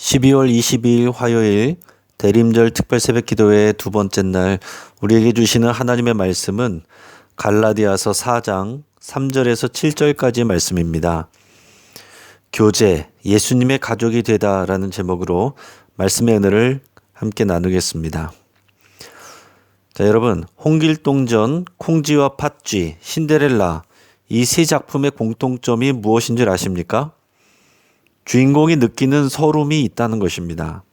12월 22일 화요일 대림절 특별 새벽 기도회 두 번째 날 우리에게 주시는 하나님의 말씀은 갈라디아서 4장 3절에서 7절까지 말씀입니다. 교제, 예수님의 가족이 되다라는 제목으로 말씀의 은혜를 함께 나누겠습니다. 자, 여러분, 홍길동전, 콩쥐와 팥쥐, 신데렐라 이 세 작품의 공통점이 무엇인 줄 아십니까? 주인공이 느끼는 서름이 있다는 것입니다.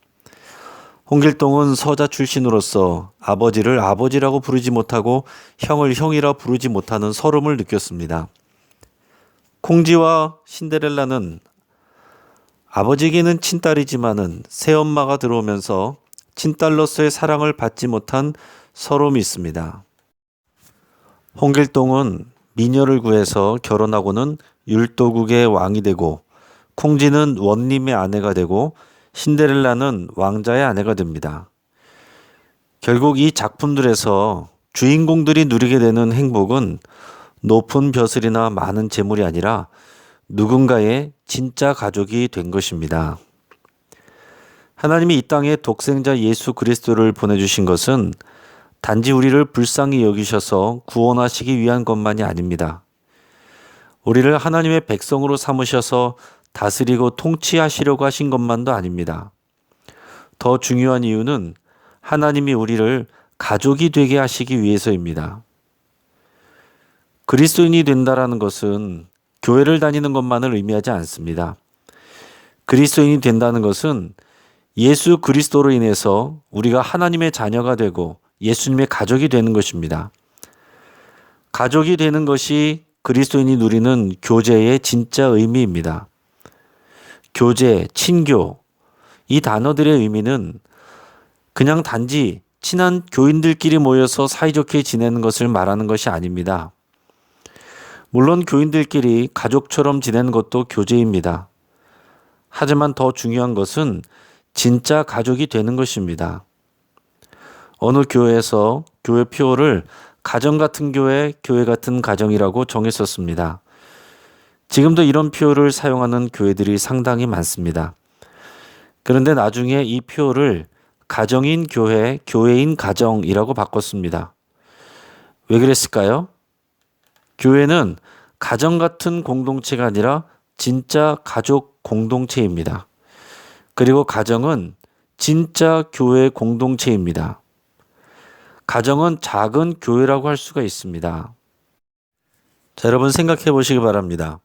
홍길동은 서자 출신으로서 아버지를 아버지라고 부르지 못하고 형을 형이라 부르지 못하는 서름을 느꼈습니다. 콩쥐와 신데렐라는 아버지에게는 친딸이지만은 새엄마가 들어오면서 친딸로서의 사랑을 받지 못한 서름이 있습니다. 홍길동은 미녀를 구해서 결혼하고는 율도국의 왕이 되고 콩쥐는 원님의 아내가 되고 신데렐라는 왕자의 아내가 됩니다. 결국 이 작품들에서 주인공들이 누리게 되는 행복은 높은 벼슬이나 많은 재물이 아니라 누군가의 진짜 가족이 된 것입니다. 하나님이 이 땅에 독생자 예수 그리스도를 보내주신 것은 단지 우리를 불쌍히 여기셔서 구원하시기 위한 것만이 아닙니다. 우리를 하나님의 백성으로 삼으셔서 다스리고 통치하시려고 하신 것만도 아닙니다. 더 중요한 이유는 하나님이 우리를 가족이 되게 하시기 위해서입니다. 그리스도인이 된다라는 것은 교회를 다니는 것만을 의미하지 않습니다. 그리스도인이 된다는 것은 예수 그리스도로 인해서 우리가 하나님의 자녀가 되고 예수님의 가족이 되는 것입니다. 가족이 되는 것이 그리스도인이 누리는 교제의 진짜 의미입니다. 교제, 친교, 이 단어들의 의미는 그냥 단지 친한 교인들끼리 모여서 사이좋게 지내는 것을 말하는 것이 아닙니다. 물론 교인들끼리 가족처럼 지내는 것도 교제입니다. 하지만 더 중요한 것은 진짜 가족이 되는 것입니다. 어느 교회에서 교회 표어를 가정 같은 교회, 교회 같은 가정이라고 정했었습니다. 지금도 이런 표어를 사용하는 교회들이 상당히 많습니다. 그런데 나중에 이 표어를 가정인 교회, 교회인 가정이라고 바꿨습니다. 왜 그랬을까요? 교회는 가정 같은 공동체가 아니라 진짜 가족 공동체입니다. 그리고 가정은 진짜 교회 공동체입니다. 가정은 작은 교회라고 할 수가 있습니다. 자, 여러분 생각해 보시기 바랍니다.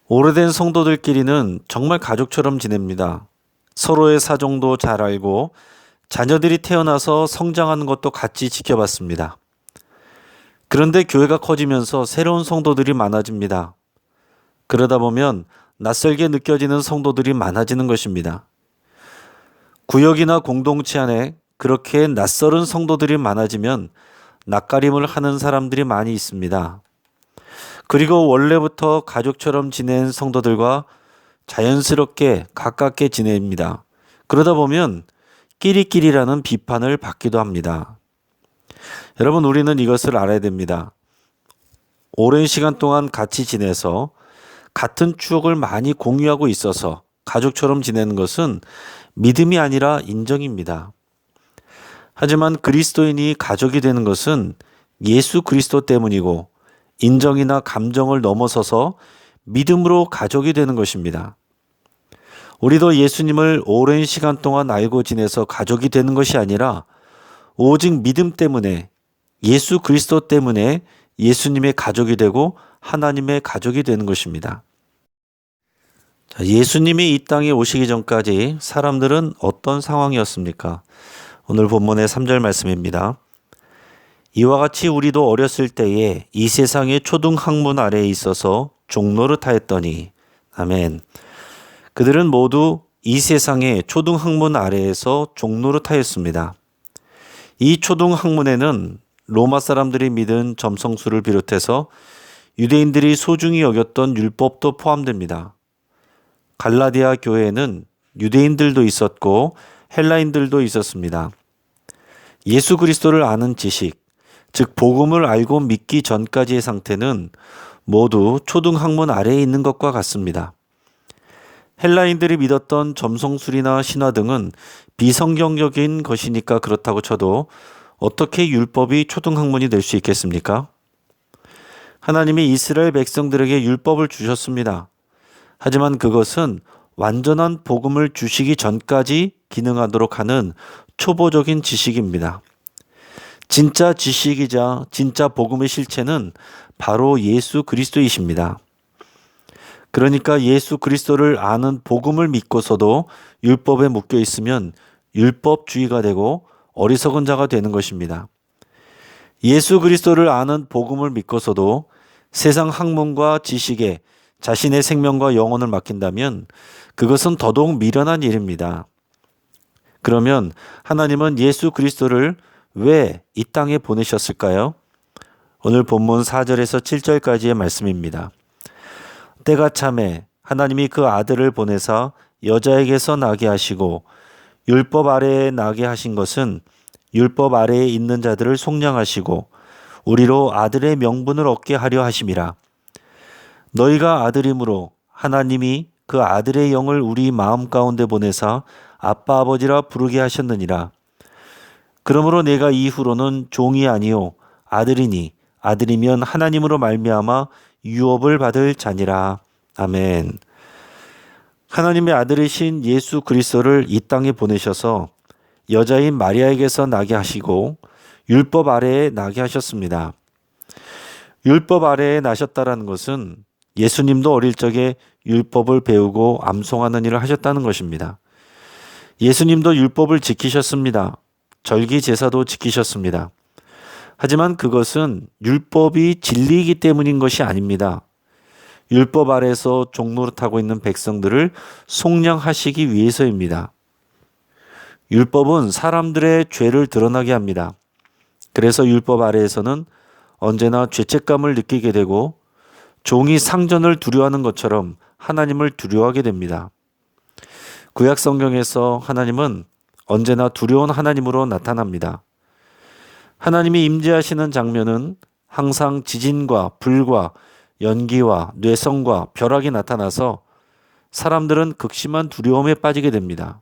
오래된 성도들끼리는 정말 가족처럼 지냅니다. 서로의 사정도 잘 알고 자녀들이 태어나서 성장하는 것도 같이 지켜봤습니다. 그런데 교회가 커지면서 새로운 성도들이 많아집니다. 그러다 보면 낯설게 느껴지는 성도들이 많아지는 것입니다. 구역이나 공동체 안에 그렇게 낯설은 성도들이 많아지면 낯가림을 하는 사람들이 많이 있습니다. 그리고 원래부터 가족처럼 지낸 성도들과 자연스럽게 가깝게 지냅니다. 그러다 보면 끼리끼리라는 비판을 받기도 합니다. 여러분, 우리는 이것을 알아야 됩니다. 오랜 시간 동안 같이 지내서 같은 추억을 많이 공유하고 있어서 가족처럼 지내는 것은 믿음이 아니라 인정입니다. 하지만 그리스도인이 가족이 되는 것은 예수 그리스도 때문이고 인정이나 감정을 넘어서서 믿음으로 가족이 되는 것입니다. 우리도 예수님을 오랜 시간 동안 알고 지내서 가족이 되는 것이 아니라 오직 믿음 때문에 예수 그리스도 때문에 예수님의 가족이 되고 하나님의 가족이 되는 것입니다. 자, 예수님이 이 땅에 오시기 전까지 사람들은 어떤 상황이었습니까? 오늘 본문의 3절 말씀입니다. 이와 같이 우리도 어렸을 때에 이 세상의 초등학문 아래에 있어서 종노릇하였더니 아멘. 그들은 모두 이 세상의 초등학문 아래에서 종노릇하였습니다. 이 초등학문에는 로마 사람들이 믿은 점성술을 비롯해서 유대인들이 소중히 여겼던 율법도 포함됩니다. 갈라디아 교회에는 유대인들도 있었고 헬라인들도 있었습니다. 예수 그리스도를 아는 지식, 즉 복음을 알고 믿기 전까지의 상태는 모두 초등학문 아래에 있는 것과 같습니다. 헬라인들이 믿었던 점성술이나 신화 등은 비성경적인 것이니까 그렇다고 쳐도 어떻게 율법이 초등학문이 될 수 있겠습니까? 하나님이 이스라엘 백성들에게 율법을 주셨습니다. 하지만 그것은 완전한 복음을 주시기 전까지 기능하도록 하는 초보적인 지식입니다. 진짜 지식이자 진짜 복음의 실체는 바로 예수 그리스도이십니다. 그러니까 예수 그리스도를 아는 복음을 믿고서도 율법에 묶여 있으면 율법주의가 되고 어리석은 자가 되는 것입니다. 예수 그리스도를 아는 복음을 믿고서도 세상 학문과 지식에 자신의 생명과 영혼을 맡긴다면 그것은 더더욱 미련한 일입니다. 그러면 하나님은 예수 그리스도를 왜 이 땅에 보내셨을까요? 오늘 본문 4절에서 7절까지의 말씀입니다. 때가 차매 하나님이 그 아들을 보내사 여자에게서 나게 하시고 율법 아래에 나게 하신 것은 율법 아래에 있는 자들을 속량하시고 우리로 아들의 명분을 얻게 하려 하심이라. 너희가 아들이므로 하나님이 그 아들의 영을 우리 마음 가운데 보내사 아빠 아버지라 부르게 하셨느니라. 그러므로 내가 이후로는 종이 아니요 아들이니 아들이면 하나님으로 말미암아 유업을 받을 자니라. 아멘. 하나님의 아들이신 예수 그리스도를 이 땅에 보내셔서 여자인 마리아에게서 나게 하시고 율법 아래에 나게 하셨습니다. 율법 아래에 나셨다라는 것은 예수님도 어릴 적에 율법을 배우고 암송하는 일을 하셨다는 것입니다. 예수님도 율법을 지키셨습니다. 절기 제사도 지키셨습니다. 하지만 그것은 율법이 진리이기 때문인 것이 아닙니다. 율법 아래에서 종노릇하고 있는 백성들을 속량하시기 위해서입니다. 율법은 사람들의 죄를 드러나게 합니다. 그래서 율법 아래에서는 언제나 죄책감을 느끼게 되고 종이 상전을 두려워하는 것처럼 하나님을 두려워하게 됩니다. 구약 성경에서 하나님은 언제나 두려운 하나님으로 나타납니다. 하나님이 임재하시는 장면은 항상 지진과 불과 연기와 뇌성과 벼락이 나타나서 사람들은 극심한 두려움에 빠지게 됩니다.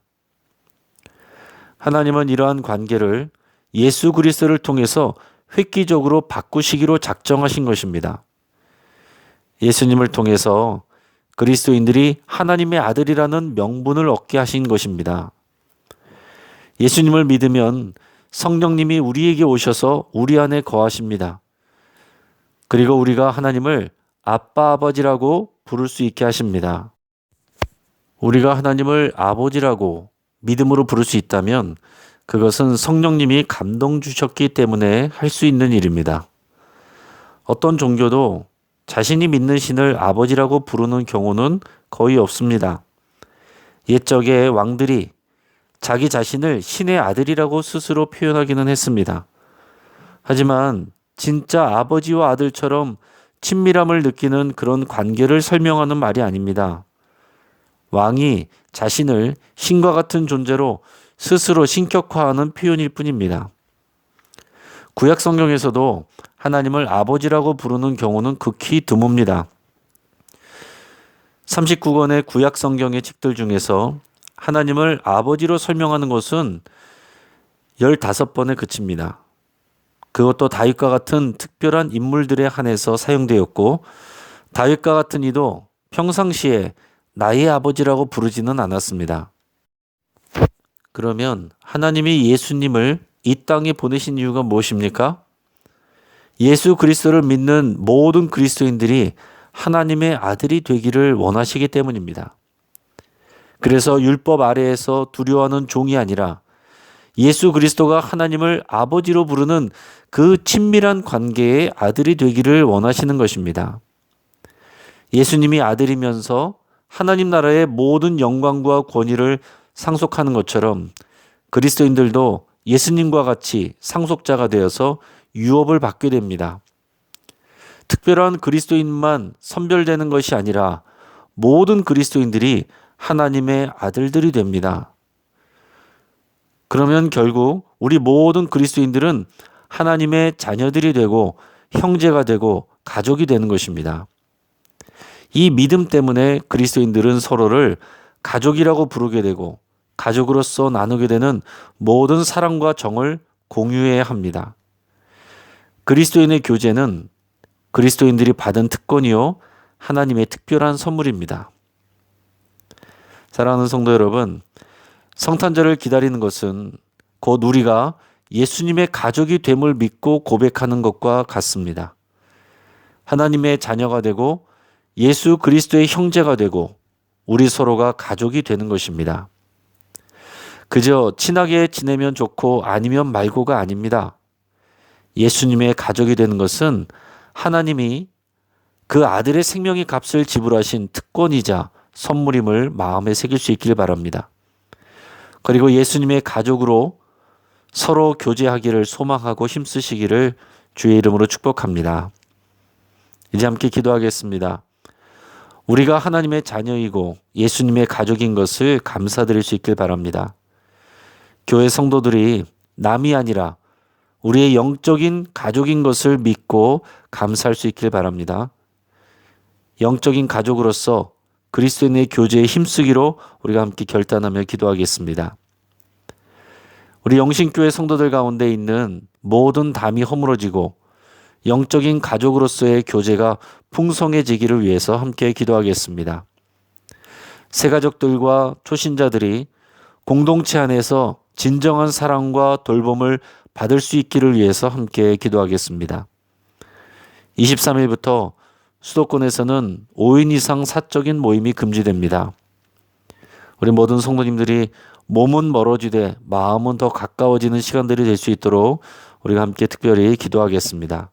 하나님은 이러한 관계를 예수 그리스도를 통해서 획기적으로 바꾸시기로 작정하신 것입니다. 예수님을 통해서 그리스도인들이 하나님의 아들이라는 명분을 얻게 하신 것입니다. 예수님을 믿으면 성령님이 우리에게 오셔서 우리 안에 거하십니다. 그리고 우리가 하나님을 아빠 아버지라고 부를 수 있게 하십니다. 우리가 하나님을 아버지라고 믿음으로 부를 수 있다면 그것은 성령님이 감동 주셨기 때문에 할 수 있는 일입니다. 어떤 종교도 자신이 믿는 신을 아버지라고 부르는 경우는 거의 없습니다. 옛적에 왕들이 자기 자신을 신의 아들이라고 스스로 표현하기는 했습니다. 하지만 진짜 아버지와 아들처럼 친밀함을 느끼는 그런 관계를 설명하는 말이 아닙니다. 왕이 자신을 신과 같은 존재로 스스로 신격화하는 표현일 뿐입니다. 구약 성경에서도 하나님을 아버지라고 부르는 경우는 극히 드뭅니다. 39권의 구약 성경의 책들 중에서 하나님을 아버지로 설명하는 것은 15번에 그칩니다. 그것도 다윗과 같은 특별한 인물들에 한해서 사용되었고 다윗과 같은 이도 평상시에 나의 아버지라고 부르지는 않았습니다. 그러면 하나님이 예수님을 이 땅에 보내신 이유가 무엇입니까? 예수 그리스도를 믿는 모든 그리스도인들이 하나님의 아들이 되기를 원하시기 때문입니다. 그래서 율법 아래에서 두려워하는 종이 아니라 예수 그리스도가 하나님을 아버지로 부르는 그 친밀한 관계의 아들이 되기를 원하시는 것입니다. 예수님이 아들이면서 하나님 나라의 모든 영광과 권위를 상속하는 것처럼 그리스도인들도 예수님과 같이 상속자가 되어서 유업을 받게 됩니다. 특별한 그리스도인만 선별되는 것이 아니라 모든 그리스도인들이 하나님의 아들들이 됩니다. 그러면 결국 우리 모든 그리스도인들은 하나님의 자녀들이 되고 형제가 되고 가족이 되는 것입니다. 이 믿음 때문에 그리스도인들은 서로를 가족이라고 부르게 되고 가족으로서 나누게 되는 모든 사랑과 정을 공유해야 합니다. 그리스도인의 교제는 그리스도인들이 받은 특권이요 하나님의 특별한 선물입니다. 사랑하는 성도 여러분, 성탄절을 기다리는 것은 곧 우리가 예수님의 가족이 됨을 믿고 고백하는 것과 같습니다. 하나님의 자녀가 되고 예수 그리스도의 형제가 되고 우리 서로가 가족이 되는 것입니다. 그저 친하게 지내면 좋고 아니면 말고가 아닙니다. 예수님의 가족이 되는 것은 하나님이 그 아들의 생명의 값을 지불하신 특권이자 선물임을 마음에 새길 수 있길 바랍니다. 그리고 예수님의 가족으로 서로 교제하기를 소망하고 힘쓰시기를 주의 이름으로 축복합니다. 이제 함께 기도하겠습니다. 우리가 하나님의 자녀이고 예수님의 가족인 것을 감사드릴 수 있길 바랍니다. 교회 성도들이 남이 아니라 우리의 영적인 가족인 것을 믿고 감사할 수 있길 바랍니다. 영적인 가족으로서 그리스도인의 교제에 힘쓰기로 우리가 함께 결단하며 기도하겠습니다. 우리 영신교회 성도들 가운데 있는 모든 담이 허물어지고 영적인 가족으로서의 교제가 풍성해지기를 위해서 함께 기도하겠습니다. 새가족들과 초신자들이 공동체 안에서 진정한 사랑과 돌봄을 받을 수 있기를 위해서 함께 기도하겠습니다. 23일부터 수도권에서는 5인 이상 사적인 모임이 금지됩니다. 우리 모든 성도님들이 몸은 멀어지되 마음은 더 가까워지는 시간들이 될 수 있도록 우리가 함께 특별히 기도하겠습니다.